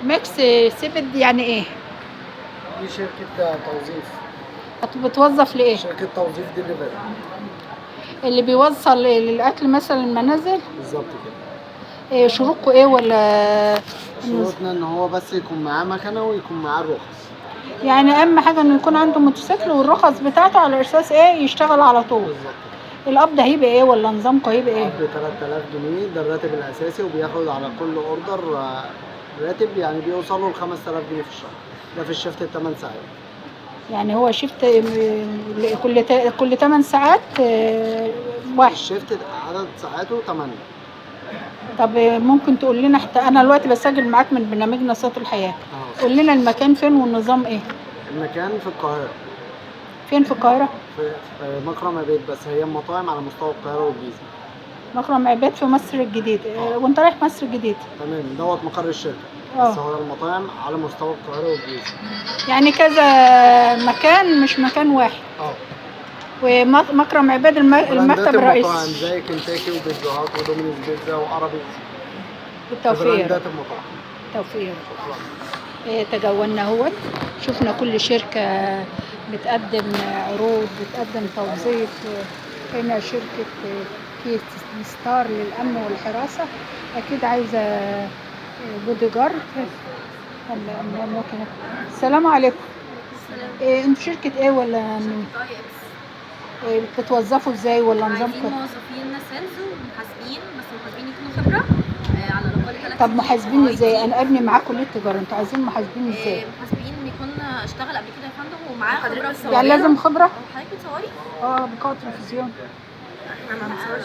ميكس سيبد يعني ايه؟ دي شركة توظيف. بتوظف لايه؟ شركة توظيف ديليفري. اللي بيوصل للاكل مثلا المنازل؟ بالظبط كده. إيه شروطكم ايه ولا؟ شروطنا ان هو بس يكون معاه مكنة ويكون معاه الرخص. يعني اهم حاجه انه يكون عنده موتوسيكل والرخص بتاعته على اساس ايه يشتغل على طول. بالظبط. القبض هيبقى ايه ولا نظامكم هيبقى ايه؟ ب 3000 جنيه ده الراتب الاساسي، وبياخد على كل اوردر راتب يعني بيوصلوا ل 5000 جنيه في الشهر. ده في الشفت ال8 ساعات. يعني هو شيفت كل 8 ساعات واحد. الشفت عدد ساعاته 8. طب ممكن تقول لنا حتى انا دلوقتي بسجل معاك من برنامجنا صوت الحياه. قول لنا المكان فين والنظام ايه؟ المكان في القاهرة. فين في القاهره؟ في مكرم عبيد، بس هي مطاعم على مستوى القاهرة والجيزة. مكرم عباد في مصر الجديدة. وانت رايح مصر الجديدة. تمام، دوت مقر الشركة. بس هو المطاعم على مستوى القاهرة والجيزة. يعني كذا مكان مش مكان واحد. ومكرم عباد المكتب الرئيسي. المطاعم زي كنتاكي وبيتزا هات ودومينوز بيتزا وعربي. بالتوفير. براندات المطاعم. توفير. تجولنا اهوت، شفنا كل شركة بتقدم عروض، بتقدم توظيف. هنا شركة كي ستار للأمن والحراسة، أكيد عايزة بودي جارد. السلام عليكم. انتوا شركة ايه ولا مين؟ بتتوظفوا ازاي ولا نظامكم؟ عايزين موظفين سيلز ومحاسبين، بس المحاسبين يكونوا خبرة على الأقل 3 سنين. طب محاسبين ازاي؟ أنا ابني معاه كلية تجارة، انتوا عايزين محاسبين ازاي؟ محاسبين يكون اشتغل قبل كده يا فندم ومعاه خبرة في يعني لازم خبرة؟ حضرتك بتصوري؟ بقوة تلفزيون. احنا ما بنصورش